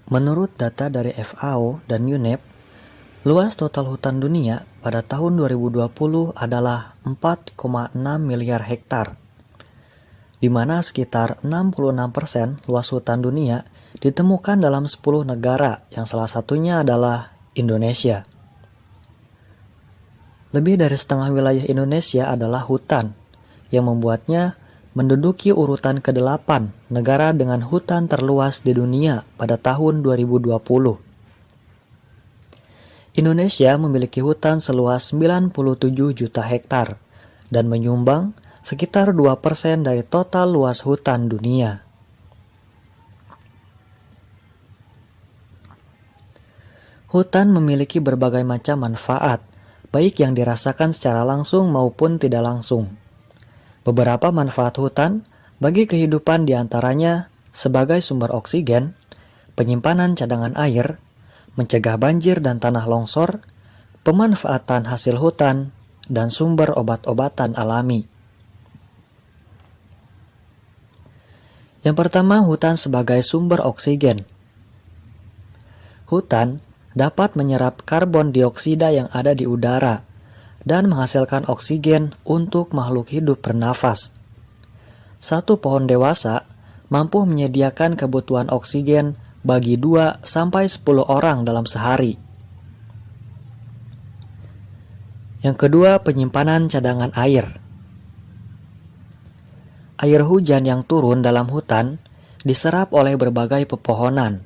Menurut data dari FAO dan UNEP, luas total hutan dunia pada tahun 2020 adalah 4,6 miliar hektar, di mana sekitar 66% luas hutan dunia ditemukan dalam 10 negara yang salah satunya adalah Indonesia. Lebih dari setengah wilayah Indonesia adalah hutan, yang membuatnya menduduki urutan ke-8 negara dengan hutan terluas di dunia pada tahun 2020. Indonesia memiliki hutan seluas 97 juta hektar dan menyumbang sekitar 2% dari total luas hutan dunia. Hutan memiliki berbagai macam manfaat, baik yang dirasakan secara langsung maupun tidak langsung. Beberapa manfaat hutan bagi kehidupan diantaranya sebagai sumber oksigen, penyimpanan cadangan air, mencegah banjir dan tanah longsor, pemanfaatan hasil hutan, dan sumber obat-obatan alami. Yang pertama, hutan sebagai sumber oksigen. Hutan dapat menyerap karbon dioksida yang ada di udara dan menghasilkan oksigen untuk makhluk hidup bernafas. Satu pohon dewasa mampu menyediakan kebutuhan oksigen bagi 2-10 orang dalam sehari. Yang kedua, penyimpanan cadangan air. Air hujan yang turun dalam hutan diserap oleh berbagai pepohonan.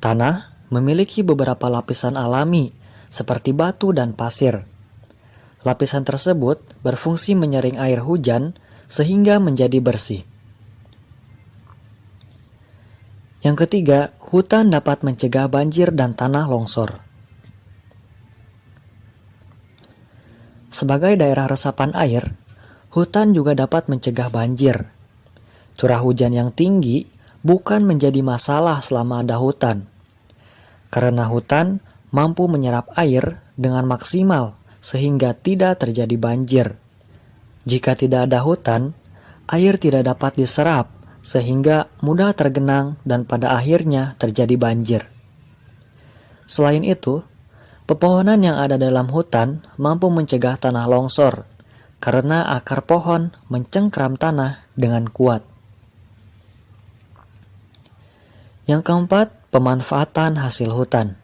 Tanah memiliki beberapa lapisan alami seperti batu dan pasir. Lapisan tersebut berfungsi menyaring air hujan sehingga menjadi bersih. Yang ketiga, hutan dapat mencegah banjir dan tanah longsor. Sebagai daerah resapan air, hutan juga dapat mencegah banjir. Curah hujan yang tinggi bukan menjadi masalah selama ada hutan, karena hutan mampu menyerap air dengan maksimal sehingga tidak terjadi banjir. Jika tidak ada hutan, air tidak dapat diserap sehingga mudah tergenang dan pada akhirnya terjadi banjir. Selain itu, pepohonan yang ada dalam hutan mampu mencegah tanah longsor karena akar pohon mencengkram tanah dengan kuat. Yang keempat, pemanfaatan hasil hutan.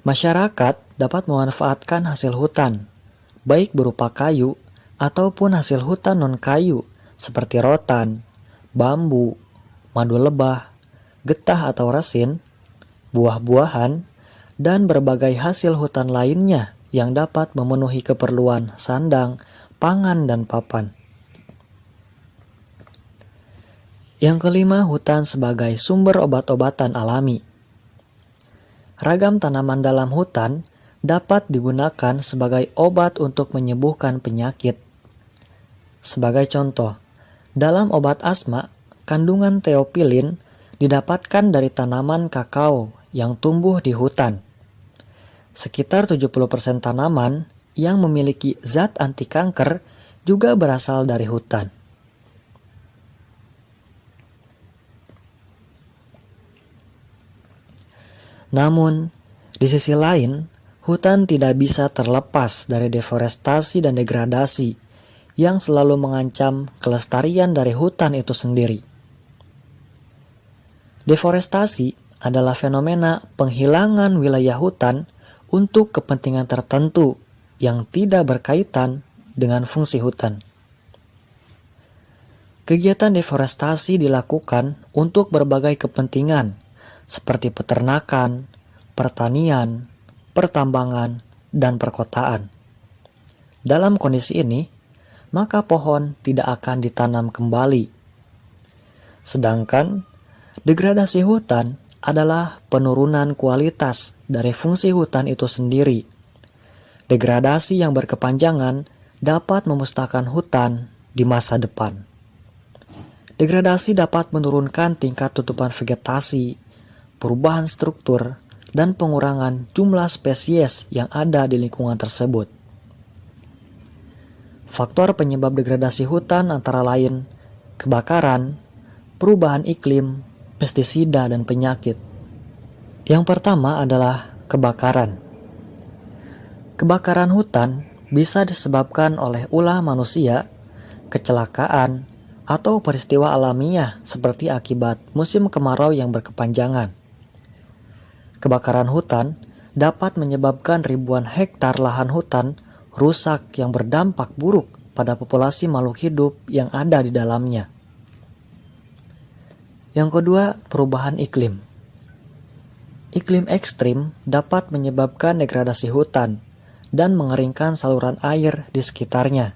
Masyarakat dapat memanfaatkan hasil hutan, baik berupa kayu ataupun hasil hutan non-kayu seperti rotan, bambu, madu lebah, getah atau resin, buah-buahan, dan berbagai hasil hutan lainnya yang dapat memenuhi keperluan sandang, pangan, dan papan. Yang kelima, hutan sebagai sumber obat-obatan alami. Ragam tanaman dalam hutan dapat digunakan sebagai obat untuk menyembuhkan penyakit. Sebagai contoh, dalam obat asma, kandungan teopilin didapatkan dari tanaman kakao yang tumbuh di hutan. Sekitar 70% tanaman yang memiliki zat anti kanker juga berasal dari hutan. Namun, di sisi lain, hutan tidak bisa terlepas dari deforestasi dan degradasi yang selalu mengancam kelestarian dari hutan itu sendiri. Deforestasi adalah fenomena penghilangan wilayah hutan untuk kepentingan tertentu yang tidak berkaitan dengan fungsi hutan. Kegiatan deforestasi dilakukan untuk berbagai kepentingan seperti peternakan, pertanian, pertambangan, dan perkotaan. Dalam kondisi ini, maka pohon tidak akan ditanam kembali. Sedangkan degradasi hutan adalah penurunan kualitas dari fungsi hutan itu sendiri. Degradasi yang berkepanjangan dapat memusnahkan hutan di masa depan. Degradasi dapat menurunkan tingkat tutupan vegetasi, perubahan struktur, dan pengurangan jumlah spesies yang ada di lingkungan tersebut. Faktor penyebab degradasi hutan antara lain kebakaran, perubahan iklim, pestisida dan penyakit. Yang pertama adalah kebakaran. Kebakaran hutan bisa disebabkan oleh ulah manusia, kecelakaan, atau peristiwa alamiah seperti akibat musim kemarau yang berkepanjangan. Kebakaran hutan dapat menyebabkan ribuan hektar lahan hutan rusak yang berdampak buruk pada populasi makhluk hidup yang ada di dalamnya. Yang kedua, perubahan iklim. Iklim ekstrim dapat menyebabkan degradasi hutan dan mengeringkan saluran air di sekitarnya.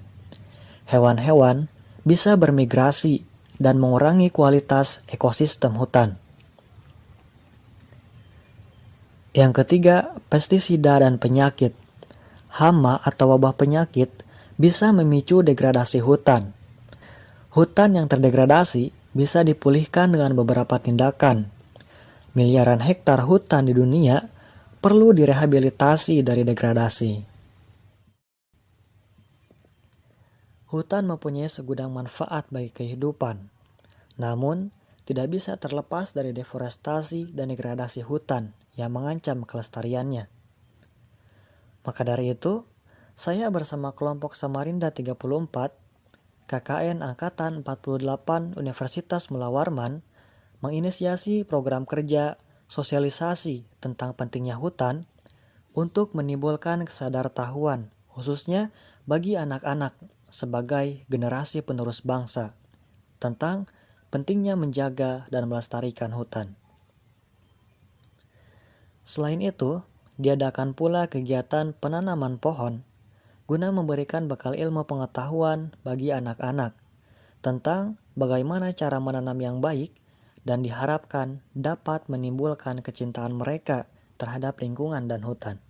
Hewan-hewan bisa bermigrasi dan mengurangi kualitas ekosistem hutan. Yang ketiga, pestisida dan penyakit. Hama atau wabah penyakit bisa memicu degradasi hutan. Hutan yang terdegradasi bisa dipulihkan dengan beberapa tindakan. Miliaran hektar hutan di dunia perlu direhabilitasi dari degradasi. Hutan mempunyai segudang manfaat bagi kehidupan, namun tidak bisa terlepas dari deforestasi dan degradasi hutan yang mengancam kelestariannya. Maka dari itu, saya bersama kelompok Samarinda 34, KKN Angkatan 48 Universitas Mula Warman, menginisiasi program kerja sosialisasi tentang pentingnya hutan untuk menimbulkan kesadartahuan, khususnya bagi anak-anak sebagai generasi penerus bangsa, tentang pentingnya menjaga dan melestarikan hutan. Selain itu, diadakan pula kegiatan penanaman pohon guna memberikan bekal ilmu pengetahuan bagi anak-anak tentang bagaimana cara menanam yang baik dan diharapkan dapat menimbulkan kecintaan mereka terhadap lingkungan dan hutan.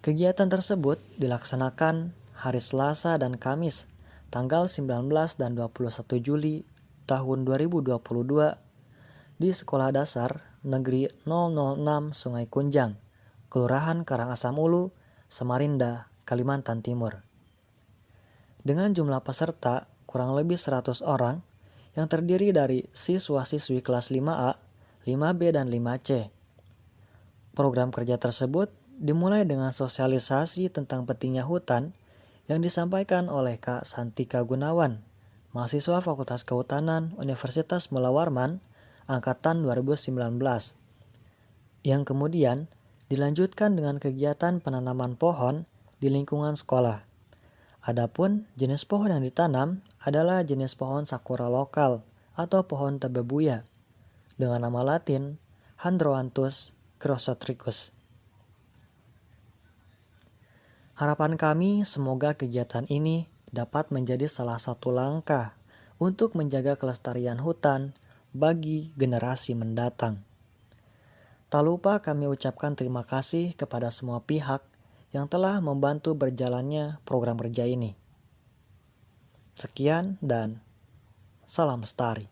Kegiatan tersebut dilaksanakan hari Selasa dan Kamis, tanggal 19 dan 21 Juli tahun 2022 di Sekolah Dasar Negeri 006 Sungai Kunjang, Kelurahan Karangasem Ulu, Samarinda, Kalimantan Timur. Dengan jumlah peserta kurang lebih 100 orang yang terdiri dari siswa-siswi kelas 5A, 5B, dan 5C. Program kerja tersebut dimulai dengan sosialisasi tentang pentingnya hutan yang disampaikan oleh Kak Santika Gunawan, mahasiswa Fakultas Kehutanan Universitas Mula Warman, Angkatan 2019, yang kemudian dilanjutkan dengan kegiatan penanaman pohon di lingkungan sekolah. Adapun jenis pohon yang ditanam adalah jenis pohon sakura lokal atau pohon tabebuya dengan nama latin Chondroanthus chrysotrichus. Harapan kami semoga kegiatan ini dapat menjadi salah satu langkah untuk menjaga kelestarian hutan bagi generasi mendatang. Tak lupa kami ucapkan terima kasih kepada semua pihak yang telah membantu berjalannya program kerja ini. Sekian dan salam lestari.